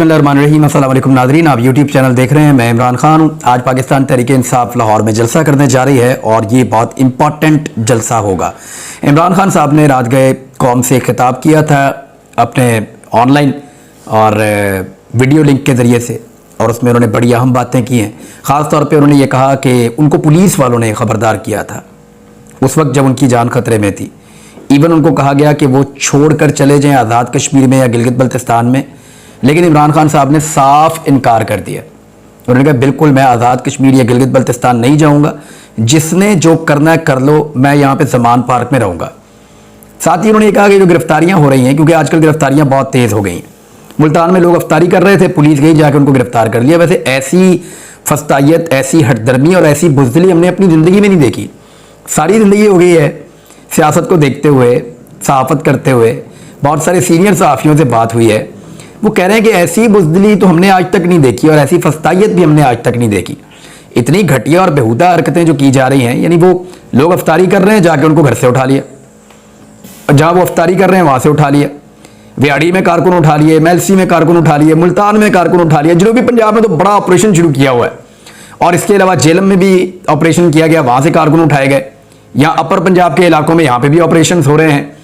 बिस्मिल्लाहिर्रहमानिर्रहीम। अस्सलाम वालेकुम नाज़रीन, आप यूट्यूब चैनल देख रहे हैं। मैं इमरान खान हूँ। आज पाकिस्तान तहरीक इंसाफ लाहौर में जलसा करने जा रही है और ये बहुत इंपॉर्टेंट जलसा होगा। इमरान खान साहब ने रात गए कौम से खिताब किया था अपने ऑनलाइन और वीडियो लिंक के ज़रिए से, और उसमें उन्होंने बड़ी अहम बातें की हैं। ख़ास तौर पर उन्होंने ये कहा कि उनको पुलिस वालों ने ख़बरदार किया था उस वक्त जब उनकी जान खतरे में थी। इवन उनको कहा गया कि वो छोड़ कर चले जाएँ आज़ाद कश्मीर में या गिलगित बल्तिस्तान में, लेकिन इमरान खान साहब ने साफ इनकार कर दिया। उन्होंने कहा बिल्कुल मैं आज़ाद कश्मीर या गिलगित बल्तिस्तान नहीं जाऊंगा, जिसने जो करना है कर लो, मैं यहाँ पे ज़मान पार्क में रहूँगा। साथ ही उन्होंने ये कहा कि जो गिरफ्तारियाँ हो रही हैं, क्योंकि आजकल गिरफ्तारियाँ बहुत तेज़ हो गई हैं। मुल्तान में लोग अफ्तारी कर रहे थे, पुलिस गई जाकर उनको गिरफ्तार कर लिया। वैसे ऐसी फस्तायत, ऐसी हटदर्मी और ऐसी बुज़दिली हमने अपनी ज़िंदगी में नहीं देखी। सारी ज़िंदगी हो गई है सियासत को देखते हुए, सहाफ़त करते हुए। बहुत सारे सीनियर सहाफ़ियों से बात हुई है, वो कह रहे हैं कि ऐसी बुज़दिली तो हमने आज तक नहीं देखी और ऐसी फस्तायत भी हमने आज तक नहीं देखी। इतनी घटिया और बेहुदा हरकतें जो की जा रही हैं, यानी वो लोग अफ्तारी कर रहे हैं, जाके उनको घर से उठा लिया, जहाँ वो अफ्तारी कर रहे हैं वहाँ से उठा लिया। व्याड़ी में कारकुन उठा लिए, मेलसी में कारकुन उठा लिए, मुल्तान में कारकुन उठा लिया। जनूबी पंजाब में तो बड़ा ऑपरेशन शुरू किया हुआ है, और इसके अलावा जेलम में भी ऑपरेशन किया गया, वहाँ से कारकुन उठाए गए। यहाँ अपर पंजाब के इलाकों में यहाँ पे भी ऑपरेशन हो रहे हैं।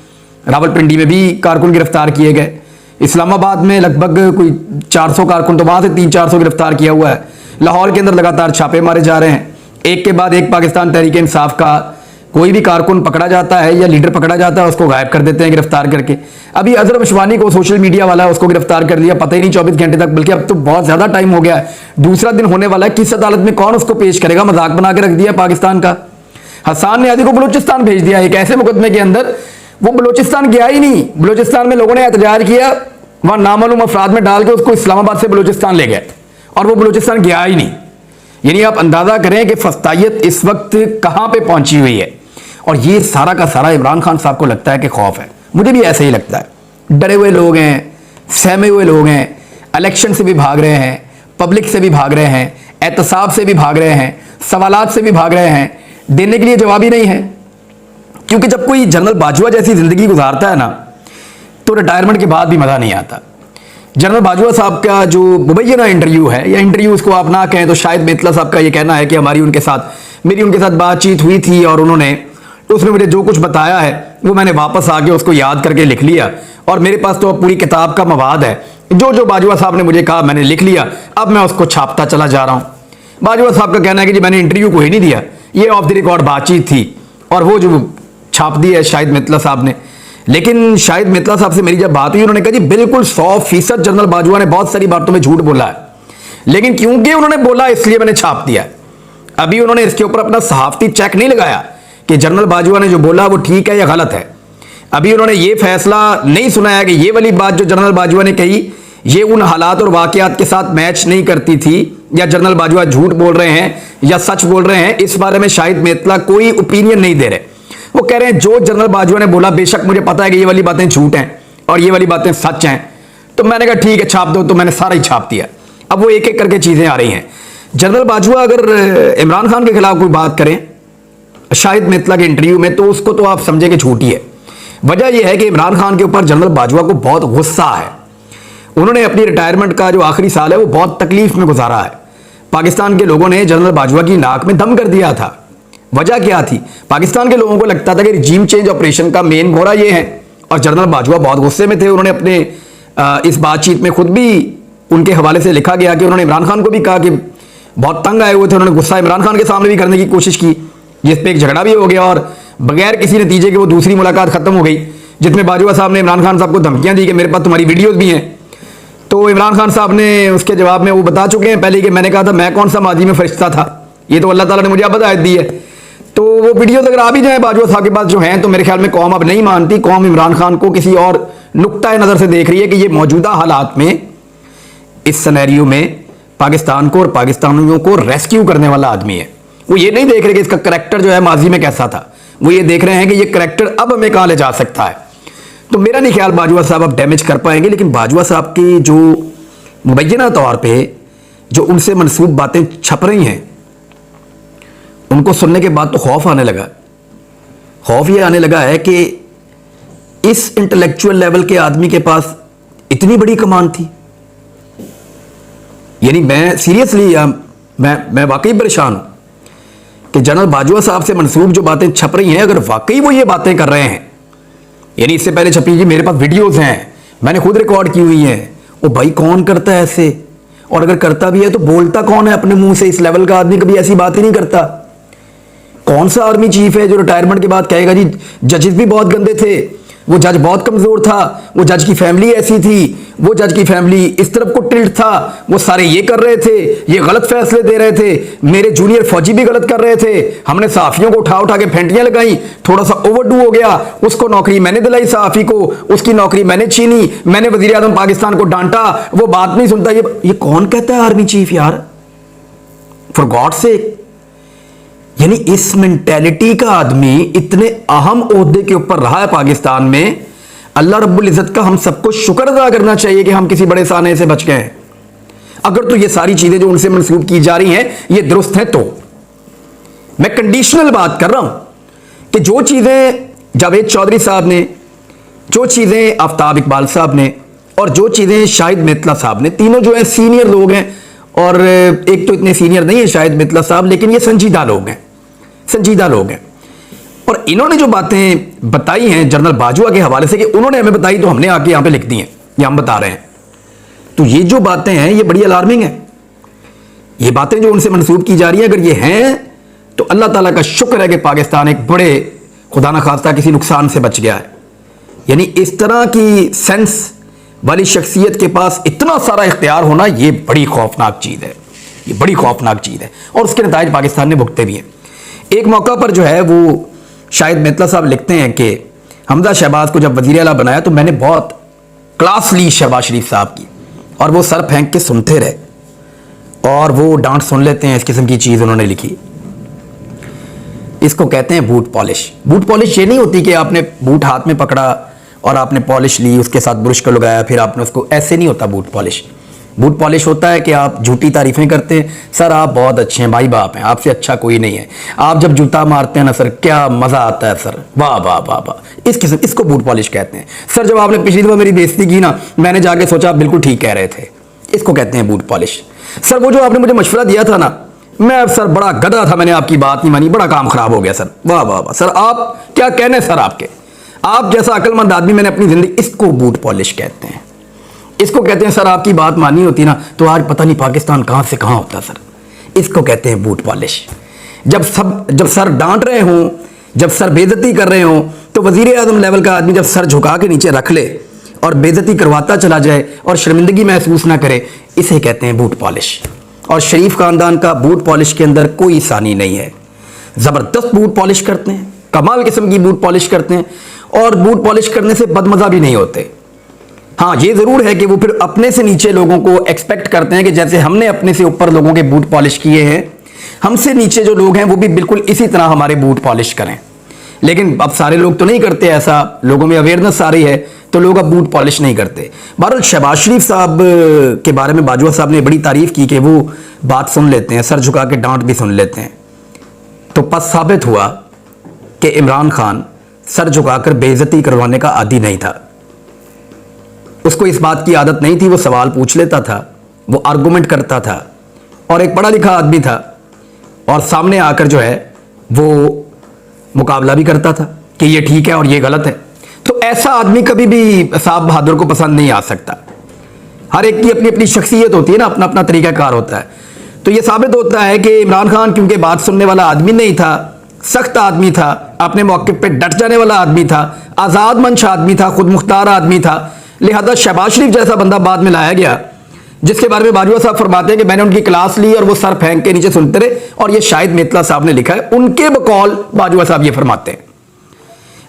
रावलपिंडी में भी कारकुन गिरफ्तार किए गए। इस्लामाबाद में लगभग कोई 400 कारकुन, तो वहाँ से 300-400 गिरफ्तार किया हुआ है। लाहौर के अंदर लगातार छापे मारे जा रहे हैं। एक के बाद एक पाकिस्तान तहरीक इंसाफ का कोई भी कारकुन पकड़ा जाता है या लीडर पकड़ा जाता है, उसको गायब कर देते हैं गिरफ्तार करके। अभी अजहर अशवानी को सोशल मीडिया वाला है, उसको गिरफ्तार कर लिया, पता ही नहीं 24 घंटे तक, बल्कि अब तो बहुत ज़्यादा टाइम हो गया है। दूसरा दिन होने वाला है, किस अदालत में कौन उसको पेश करेगा? मजाक बना के रख दिया पाकिस्तान का। हसन नियाज़ी को बलूचिस्तान भेज दिया एक ऐसे मुकदमे के अंदर, वो बलूचिस्तान गया ही नहीं। बलूचिस्तान में लोगों ने एहतजाज किया, वहां नामालूम अफराद में डाल के उसको इस्लामाबाद से बलूचिस्तान ले गए, और वो बलूचिस्तान गया ही नहीं। यानी आप अंदाजा करें कि फस्तायत इस वक्त कहां पे पहुंची हुई है। और ये सारा का सारा इमरान खान साहब को लगता है कि खौफ है। मुझे भी ऐसे ही लगता है। डरे हुए लोग हैं, सहमे हुए लोग हैं, इलेक्शन से भी भाग रहे हैं, पब्लिक से भी भाग रहे हैं, एहतसाब से भी भाग रहे हैं, सवालात से भी भाग रहे हैं। देने के लिए जवाब ही नहीं है। क्योंकि जब कोई जनरल बाजवा जैसी जिंदगी गुजारता है ना, तो रिटायरमेंट के बाद भी मज़ा नहीं आता। जनरल बाजवा साहब का जो मुबैना इंटरव्यू है, या इंटरव्यू उसको आप ना कहें तो शायद मेतला साहब का ये कहना है कि मेरी उनके साथ बातचीत हुई थी, और उन्होंने तो उसने मुझे जो कुछ बताया है वो मैंने वापस आके उसको याद करके लिख लिया, और मेरे पास तो अब पूरी किताब का मवाद है। जो बाजवा साहब ने मुझे कहा मैंने लिख लिया, अब मैं उसको छापता चला जा रहा हूँ। बाजवा साहब का कहना है कि जी मैंने इंटरव्यू को ही नहीं दिया, ये ऑफ द रिकॉर्ड बातचीत थी, और वो जो छाप दी है शाहिद मितला साहब ने। लेकिन शाहिद मितला साहब से मेरी जब बात हुई, उन्होंने कहा जी बिल्कुल 100% जनरल बाजवा ने बहुत सारी बातों में झूठ बोला है, लेकिन क्योंकि उन्होंने बोला इसलिए मैंने छाप दिया। अभी उन्होंने इसके ऊपर अपना सहाफती चेक नहीं लगाया कि जनरल बाजवा ने जो बोला वो ठीक है या गलत है। अभी उन्होंने ये फैसला नहीं सुनाया कि ये वाली बात जो जनरल बाजवा ने कही ये उन हालात और वाकयात के साथ मैच नहीं करती थी, या जनरल बाजवा झूठ बोल रहे हैं या सच बोल रहे हैं। इस बारे में शाहिद मितला कोई ओपिनियन नहीं दे रहे। वो कह रहे हैं जो जनरल बाजवा ने बोला, बेशक मुझे पता है कि ये वाली बातें झूठ हैं और ये वाली बातें सच हैं। तो मैंने कहा ठीक है छाप दो, तो मैंने सारा ही छाप दिया। अब वो एक एक करके चीजें आ रही हैं। जनरल बाजवा अगर इमरान खान के खिलाफ कोई बात करें शाहिद मितला के इंटरव्यू में, तो उसको तो आप समझे कि झूठी है। वजह यह है कि इमरान खान के ऊपर जनरल बाजवा को बहुत गुस्सा है। उन्होंने अपनी रिटायरमेंट का जो आखिरी साल है वो बहुत तकलीफ में गुजारा है। पाकिस्तान के लोगों ने जनरल बाजवा की नाक में दम कर दिया था। वजह क्या थी? पाकिस्तान के लोगों को लगता था कि रिजीम चेंज ऑपरेशन का मेन मोहरा ये है, और जनरल बाजवा बहुत गुस्से में थे। उन्होंने अपने इस बातचीत में खुद भी उनके हवाले से लिखा गया कि उन्होंने इमरान खान को भी कहा कि बहुत तंग आए हुए थे। उन्होंने गुस्सा इमरान खान के सामने भी करने की कोशिश की, जिस पे एक झगड़ा भी हो गया, और बगैर किसी नतीजे के वो दूसरी मुलाकात खत्म हो गई, जिसमें बाजवा साहब ने इमरान खान साहब को धमकियां दी कि मेरे पास तुम्हारी वीडियोस भी हैं। तो इमरान खान साहब ने उसके जवाब में वो बता चुके हैं पहले कि मैंने कहा था मैं कौन सा माजी में फरिश्ता था, ये तो अल्लाह ताला ने मुझे अब हिदायत दी है। तो वो वीडियोस अगर आ भी जाए बाजवा साहब के पास जो हैं, तो मेरे ख्याल में कौम अब नहीं मानती। कौम इमरान खान को किसी और नुक्ता नज़र से देख रही है कि ये मौजूदा हालात में, इस सिनेरियो में पाकिस्तान को और पाकिस्तानियों को रेस्क्यू करने वाला आदमी है। वो ये नहीं देख रहे कि इसका करैक्टर जो है माजी में कैसा था, वो ये देख रहे हैं कि ये करैक्टर अब हमें कहाँ ले जा सकता है। तो मेरा नहीं ख्याल बाजवा साहब अब डैमेज कर पाएंगे, लेकिन बाजवा साहब की जो मुबैना तौर पे जो उनसे मनसूब बातें छप रही हैं, उनको सुनने के बाद तो खौफ आने लगा। खौफ ये आने लगा है कि इस इंटेलेक्चुअल लेवल के आदमी के पास इतनी बड़ी कमान थी। यानी मैं सीरियसली मैं वाकई परेशान हूं कि जनरल बाजवा साहब से मंसूब जो बातें छप रही हैं, अगर वाकई वो ये बातें कर रहे हैं, यानी इससे पहले छपी, मेरे पास वीडियोस हैं, मैंने खुद रिकॉर्ड की हुई हैं। वो भाई कौन करता है ऐसे, और अगर करता भी है तो बोलता कौन है अपने मुंह से? इस लेवल का आदमी कभी ऐसी बात ही नहीं करता। कौन सा आर्मी चीफ है जो रिटायरमेंट के बाद कहेगा जी जजेस भी बहुत गंदे थे, वो जज बहुत कमजोर था, वो जज की फैमिली ऐसी थी, वो जज की फैमिली इस तरफ को टिल्ट था, वो सारे ये कर रहे थे, ये गलत फैसले दे रहे थे, मेरे जूनियर फौजी भी गलत कर रहे थे, हमने सहाफियों को उठा उठा के फेंटियां लगाई, थोड़ा सा ओवरडू हो गया, उसको नौकरी मैंने दिलाई, सहाफी को उसकी नौकरी मैंने छीनी, मैंने वजीर आजम पाकिस्तान को डांटा, वो बात नहीं सुनता। ये कौन कहता है आर्मी चीफ यार, फॉर गॉड सेक? यानी इस मेंटेलिटी का आदमी इतने अहम ओहदे के ऊपर रहा है पाकिस्तान में, अल्लाह रब्बुल इज्जत का हम सबको शुक्र अदा करना चाहिए कि हम किसी बड़े साने से बच गए हैं। अगर तो ये सारी चीजें जो उनसे मंसूब की जा रही हैं ये दुरुस्त हैं, तो मैं कंडीशनल बात कर रहा हूं कि जो चीजें जावेद चौधरी साहब ने, जो चीजें आफ्ताब इकबाल साहब ने, और जो चीजें शाहिद मित्तला साहब ने, तीनों जो है सीनियर लोग हैं, और एक तो इतने सीनियर नहीं है शाहिद मित्तला साहब, लेकिन ये संजीदा लोग हैं, संजीदा लोग हैं। और इन्होंने जो बातें बताई हैं जनरल बाजवा के हवाले से, कि उन्होंने हमें बताई तो हमने आके यहां पे लिख दी हैं, ये हम बता रहे हैं, तो ये जो बातें हैं ये बड़ी अलार्मिंग है। ये बातें जो उनसे मंसूब की जा रही हैं, अगर ये हैं तो अल्लाह ताला का शुक्र है कि पाकिस्तान एक बड़े खुदा न खास्ता किसी नुकसान से बच गया है। यानी इस तरह की सेंस वाली शख्सियत के पास इतना सारा इख्तियार होना, ये बड़ी खौफनाक चीज़ है, ये बड़ी खौफनाक चीज़ है, और उसके नताइज पाकिस्तान ने भुगते भी हैं। एक मौका पर जो है वो शाहिद मित्तला साहब लिखते हैं कि हमजा शहबाज को जब वज़ीर आला बनाया तो मैंने बहुत क्लास ली शहबाज शरीफ साहब की, और वो सर फेंक के सुनते रहे, और वो डांट सुन लेते हैं। इस किस्म की चीज़ उन्होंने लिखी। इसको कहते हैं बूट पॉलिश। बूट पॉलिश ये नहीं होती कि आपने बूट हाथ में पकड़ा और आपने पॉलिश ली, उसके साथ ब्रश को लगाया, फिर आपने उसको, ऐसे नहीं होता बूट पॉलिश। बूट पॉलिश होता है कि आप झूठी तारीफें करते हैं, सर आप बहुत अच्छे हैं, भाई बाप हैं, आपसे अच्छा कोई नहीं है, आप जब जूता मारते हैं ना सर क्या मजा आता है सर, वाह वाह वाह वाह, इस किस्म, इसको बूट पॉलिश कहते हैं। सर जब आपने पिछली दफा मेरी बेइज्जती की ना, मैंने जाके सोचा आप बिल्कुल ठीक कह रहे थे, इसको कहते हैं बूट पॉलिश। सर वो जो आपने मुझे मशवरा दिया था ना, मैं सर बड़ा गधा था, मैंने आपकी बात नहीं मानी, बड़ा काम खराब हो गया सर, वाह वाह वाह सर, आप क्या कहने सर, आपके आप जैसा अक्लमंद आदमी मैंने अपनी जिंदगी, इसको बूट पॉलिश कहते हैं। इसको कहते हैं सर आपकी बात मानी होती ना तो आज पता नहीं पाकिस्तान कहां से कहां होता सर, इसको कहते हैं बूट पॉलिश। जब सर डांट रहे हों, जब सर बेइज्जती कर रहे हों, तो वजीर आजम लेवल का आदमी जब सर झुका के नीचे रख ले और बेइज्जती करवाता चला जाए और शर्मिंदगी महसूस ना करे, इसे कहते हैं बूट पॉलिश। और शरीफ खानदान का बूट पॉलिश के अंदर कोई सानी नहीं है, जबरदस्त बूट पॉलिश करते हैं, कमाल किस्म की बूट पॉलिश करते हैं, और बूट पॉलिश करने से बदमजा भी नहीं होते। हाँ ये जरूर है कि वो फिर अपने से नीचे लोगों को एक्सपेक्ट करते हैं कि जैसे हमने अपने से ऊपर लोगों के बूट पॉलिश किए हैं, हमसे नीचे जो लोग हैं वो भी बिल्कुल इसी तरह हमारे बूट पॉलिश करें। लेकिन अब सारे लोग तो नहीं करते ऐसा, लोगों में अवेयरनेस आ रही है तो लोग अब बूट पॉलिश नहीं करते। बहरहाल शहबाज शरीफ साहब के बारे में बाजवा साहब ने बड़ी तारीफ की कि वो बात सुन लेते हैं, सर झुका के डांट भी सुन लेते हैं। तो पस साबित हुआ कि इमरान खान सर झुकाकर बेइज्जती करवाने का आदी नहीं था, उसको इस बात की आदत नहीं थी, वो सवाल पूछ लेता था, वो आर्गुमेंट करता था, और एक पढ़ा लिखा आदमी था, और सामने आकर जो है वो मुकाबला भी करता था कि ये ठीक है और ये गलत है। तो ऐसा आदमी कभी भी साहब बहादुर को पसंद नहीं आ सकता। हर एक की अपनी अपनी शख्सियत होती है ना, अपना अपना तरीकाकार होता है। तो ये साबित होता है कि इमरान खान क्योंकि बात सुनने वाला आदमी नहीं था, सख्त आदमी था, अपने मौके पे डट जाने वाला आदमी था, आज़ाद मंश आदमी था, खुद मुख्तार आदमी था, लिहाजा शहबाज शरीफ जैसा बंदा बाद में लाया गया, जिसके बारे में बाजवा साहब फरमाते हैं कि मैंने उनकी क्लास ली और वो सर फेंक के नीचे सुनते रहे, और ये शाहिद मित्तला साहब ने लिखा है, उनके बकौल बाजवा साहब ये फरमाते हैं।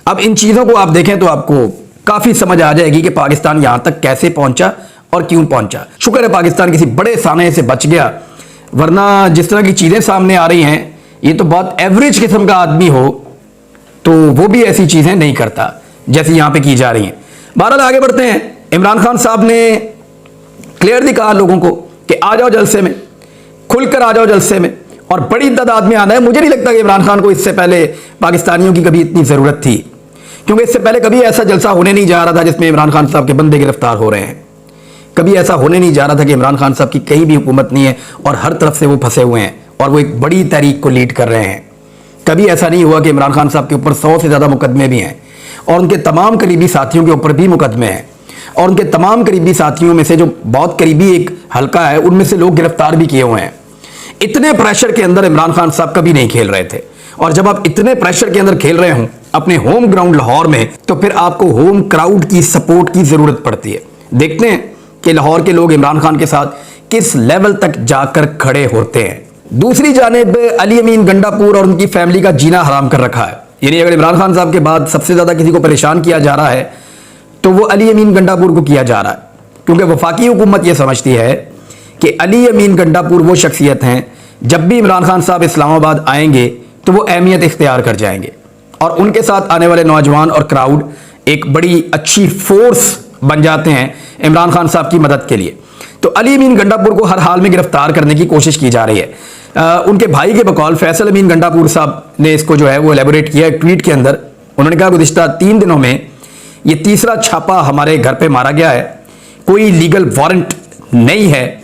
अब इन चीज़ों को आप देखें तो आपको काफ़ी समझ आ जाएगी कि पाकिस्तान यहाँ तक कैसे पहुंचा और क्यों पहुंचा। शुक्र है पाकिस्तान किसी बड़े साने से बच गया, वरना जिस तरह की चीज़ें सामने आ रही हैं, ये तो बहुत एवरेज किस्म का आदमी हो तो वो भी ऐसी चीज़ें नहीं करता जैसी यहाँ पे की जा रही हैं। बहरहाल आगे बढ़ते हैं। इमरान खान साहब ने क्लियरली कहा लोगों को कि आ जाओ जलसे में, खुलकर आ जाओ जलसे में, और बड़ी तादाद में आना है। मुझे नहीं लगता कि इमरान खान को इससे पहले पाकिस्तानियों की कभी इतनी ज़रूरत थी, क्योंकि इससे पहले कभी ऐसा जलसा होने नहीं जा रहा था जिसमें इमरान खान साहब के बंदे गिरफ्तार हो रहे हैं। कभी ऐसा होने नहीं जा रहा था कि इमरान खान साहब की कहीं भी हुकूमत नहीं है और हर तरफ से वो फंसे हुए हैं और वो एक बड़ी तहरीक को लीड कर रहे हैं। कभी ऐसा नहीं हुआ कि इमरान खान साहब के ऊपर 100 से ज़्यादा मुकदमे भी हैं और उनके तमाम करीबी साथियों के ऊपर भी मुकदमे हैं और उनके तमाम करीबी साथियों में से जो बहुत करीबी एक हल्का है उनमें से लोग गिरफ्तार भी किए हुए हैं। इतने प्रेशर के अंदर इमरान खान साहब कभी नहीं खेल रहे थे और जब आप इतने प्रेशर के अंदर खेल रहे हों अपने होम ग्राउंड लाहौर में तो फिर आपको होम क्राउड की सपोर्ट की जरूरत पड़ती है। देखते हैं कि लाहौर के लोग इमरान खान के साथ किस लेवल तक जाकर खड़े होते हैं। दूसरी जानिब अली अमीन गंडापुर और उनकी फैमिली का जीना हराम कर रखा है। यानी अगर इमरान खान साहब के बाद सबसे ज्यादा किसी को परेशान किया जा रहा है तो वो अली अमीन गंडापुर को किया जा रहा है, क्योंकि वफाकी हुकूमत यह समझती है कि अली अमीन गंडापुर वो शख्सियत हैं जब भी इमरान खान साहब इस्लामाबाद आएंगे तो वो अहमियत इख्तियार कर जाएंगे और उनके साथ आने वाले नौजवान और क्राउड एक बड़ी अच्छी फोर्स बन जाते हैं इमरान खान साहब की मदद के लिए। तो अली अमीन गंडापुर को हर हाल में गिरफ्तार करने की कोशिश की जा रही है। उनके भाई के बकौल फैसल अमीन गंडापुर साहब ने इसको जो है वो एलेबोरेट किया एक ट्वीट के अंदर। उन्होंने कहा गुज़िश्ता 3 दिनों में ये तीसरा छापा हमारे घर पे मारा गया है, कोई लीगल वारंट नहीं है,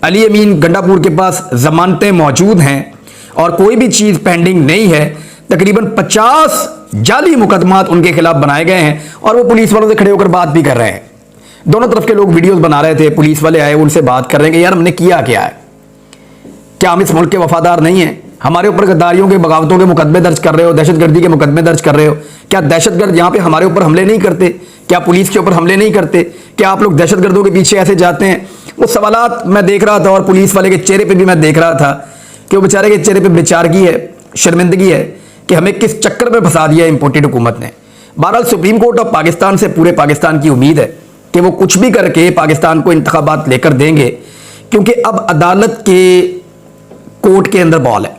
अली अमीन गंडापुर के पास जमानतें मौजूद हैं और कोई भी चीज़ पेंडिंग नहीं है। तकरीबन 50 जाली मुकदमात उनके खिलाफ बनाए गए हैं और वो पुलिस वालों से खड़े होकर बात भी कर रहे हैं। दोनों तरफ के लोग वीडियोस बना रहे थे, पुलिस वाले आए उनसे बात कर रहे हैं कि यार हमने किया क्या है, क्या हम इस मुल्क के वफादार नहीं हैं? हमारे ऊपर गद्दारियों के बगावतों के मुकदमे दर्ज कर रहे हो, दहशतगर्दी के मुकदमे दर्ज कर रहे हो। क्या दहशतगर्द यहाँ पे हमारे ऊपर हमले नहीं करते? क्या पुलिस के ऊपर हमले नहीं करते? क्या आप लोग दहशतगर्दों के पीछे ऐसे जाते हैं? वो सवालात मैं देख रहा था और पुलिस वाले के चेहरे पर भी मैं देख रहा था कि वो बेचारे के चेहरे पर बेचारगी है, शर्मिंदगी है कि हमें किस चक्कर में फंसा दिया इम्पोर्टेड हुकूमत ने। बहरहाल सुप्रीम कोर्ट ऑफ पाकिस्तान से पूरे पाकिस्तान की उम्मीद है कि वो कुछ भी करके पाकिस्तान को इंतखाबात लेकर देंगे, क्योंकि अब अदालत के कोर्ट के अंदर बॉल है।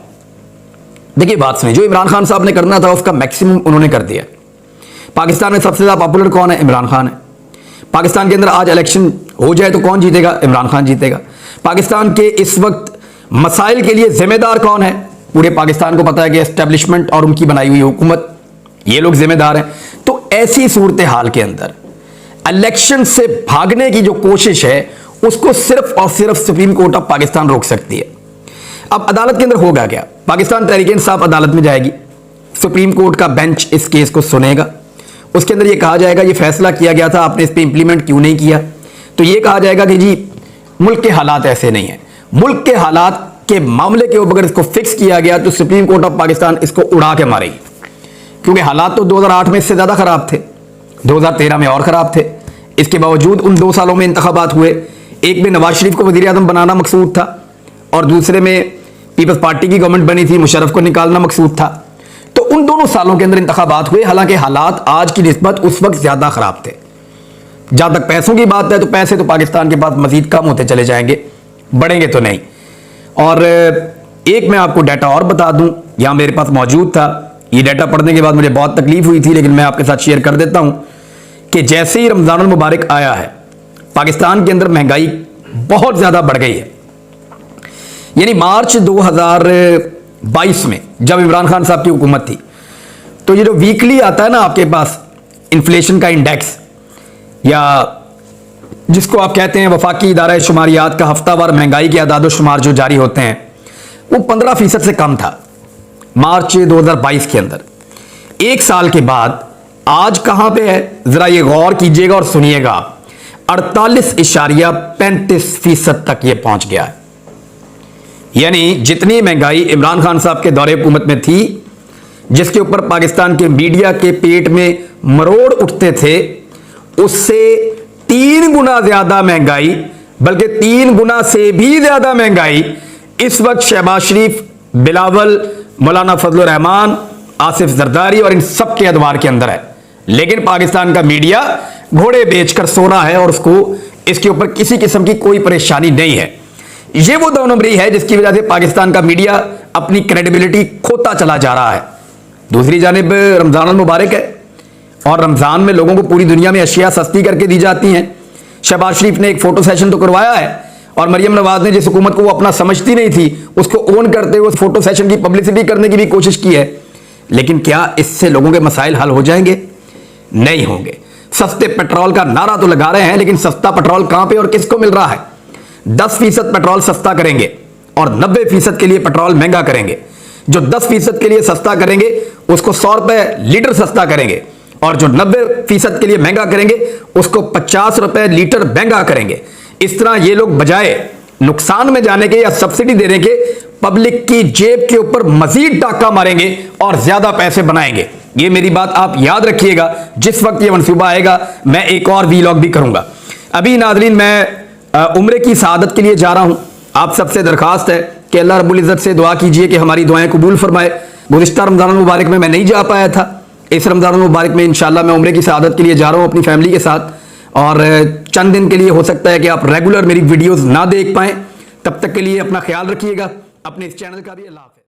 देखिए बात सुनिए, जो इमरान खान साहब ने करना था उसका मैक्सिमम उन्होंने कर दिया। पाकिस्तान में सबसे ज्यादा पॉपुलर कौन है? इमरान खान है। पाकिस्तान के अंदर आज इलेक्शन हो जाए तो कौन जीतेगा? इमरान खान जीतेगा। पाकिस्तान के इस वक्त मसाइल के लिए जिम्मेदार कौन है? पूरे पाकिस्तान को पता है कि एस्टेब्लिशमेंट और उनकी बनाई हुई हुकूमत, ये लोग जिम्मेदार हैं। तो ऐसी सूरत हाल के अंदर इलेक्शन से भागने की जो कोशिश है उसको सिर्फ और सिर्फ सुप्रीम कोर्ट ऑफ पाकिस्तान रोक सकती है। अब अदालत के अंदर होगा क्या? पाकिस्तान तहरीक इंसाफ अदालत में जाएगी, सुप्रीम कोर्ट का बेंच इस केस को सुनेगा, उसके अंदर यह कहा जाएगा ये फैसला किया गया था, आपने इस पर इंप्लीमेंट क्यों नहीं किया? तो यह कहा जाएगा कि जी मुल्क के हालात ऐसे नहीं है। मुल्क के हालात के मामले के ऊपर अगर इसको फिक्स किया गया तो सुप्रीम कोर्ट ऑफ पाकिस्तान इसको उड़ा के मारेगी, क्योंकि हालात तो 2008 में इससे ज्यादा खराब थे, 2013 में और खराब थे। इसके बावजूद उन 2 सालों में इंतखाबात हुए, एक में नवाज शरीफ को वजीर आजम बनाना मकसूद था और दूसरे में पीपल्स पार्टी की गवर्नमेंट बनी थी, मुशर्रफ को निकालना मकसूद था। तो उन दोनों सालों के अंदर इंतखाबात हुए, हालांकि हालात आज की निस्बत उस वक्त ज्यादा खराब थे। जहां तक पैसों की बात है तो पैसे तो पाकिस्तान के पास मजीद कम होते चले जाएंगे, बढ़ेंगे तो नहीं। और एक मैं आपको डाटा और बता दूं, यहां मेरे पास मौजूद था, ये डाटा पढ़ने के बाद मुझे बहुत तकलीफ हुई थी, लेकिन मैं आपके साथ शेयर कर देता हूं कि जैसे ही रमजान मुबारक आया है पाकिस्तान के अंदर महंगाई बहुत ज्यादा बढ़ गई है। यानी मार्च 2022 में जब इमरान खान साहब की हुकूमत थी तो ये जो वीकली आता है ना आपके पास इन्फ्लेशन का इंडेक्स, या जिसको आप कहते हैं वफाकी इदारा शुमारियात का हफ्तावार महंगाई के आदाद शुमार जो जारी होते हैं, वो 15% से कम था मार्च 2022 के अंदर। एक साल के बाद आज कहां पे है जरा ये गौर कीजिएगा और सुनिएगा, 48.35% तक ये पहुंच गया है। यानी जितनी महंगाई इमरान खान साहब के दौरे हुकूमत में थी, जिसके ऊपर पाकिस्तान के मीडिया के पेट में मरोड़ उठते थे, उससे 3 गुना ज्यादा महंगाई, बल्कि 3 गुना से भी ज्यादा महंगाई इस वक्त शहबाज शरीफ, बिलावल, मौलाना फजल रहमान, आसिफ जरदारी और इन सब के अदवार के अंदर है। लेकिन पाकिस्तान का मीडिया घोड़े बेचकर सो रहा है और उसको इसके ऊपर किसी किस्म की कोई परेशानी नहीं है। ये वो 2 नंबरी है जिसकी वजह से पाकिस्तान का मीडिया अपनी क्रेडिबिलिटी खोता चला जा रहा है। दूसरी जानिब रमजान मुबारक है और रमजान में लोगों को पूरी दुनिया में अशिया सस्ती करके दी जाती हैं। शहबाज शरीफ ने एक फोटो सेशन तो करवाया है और मरियम नवाज ने जिस हुकूमत को वो अपना समझती नहीं थी उसको ओन करते हुए फोटो सेशन की पब्लिसिटी करने की भी कोशिश की है। लेकिन क्या इससे लोगों के मसाइल हल हो जाएंगे? नहीं होंगे। सस्ते पेट्रोल का नारा तो लगा रहे हैं, लेकिन सस्ता पेट्रोल कहां पे और किसको मिल रहा है? 10% पेट्रोल सस्ता करेंगे और 90% के लिए पेट्रोल महंगा करेंगे। जो 10% के लिए सस्ता करेंगे उसको 100 रुपए लीटर सस्ता करेंगे, और जो 90% के लिए महंगा करेंगे उसको 50 रुपए लीटर महंगा करेंगे। इस तरह ये लोग बजाय नुकसान में जाने के या सब्सिडी देने के पब्लिक की जेब के ऊपर मजीद डाका मारेंगे और ज्यादा पैसे बनाएंगे। ये मेरी बात आप याद रखिएगा। जिस वक्त ये मंसूबा आएगा मैं एक और वीलॉग भी करूंगा। अभी नाजरीन मैं उम्रे की सआदत के लिए जा रहा हूं। आप सबसे दरखास्त है कि अल्लाह रब्बुल इज्जत से दुआ कीजिए कि हमारी दुआएं कबूल फरमाए। गुज़िश्ता रमज़ान मुबारक में मैं नहीं जा पाया था। इस रमज़ान मुबारक में इंशाल्लाह मैं उम्रे की सआदत के लिए जा रहा हूं अपनी फैमिली के साथ, और चंद दिन के लिए हो सकता है कि आप रेगुलर मेरी वीडियोस ना देख पाएं। तब तक के लिए अपना ख्याल रखिएगा, अपने इस चैनल का भी। अल्लाह हाफ़िज़।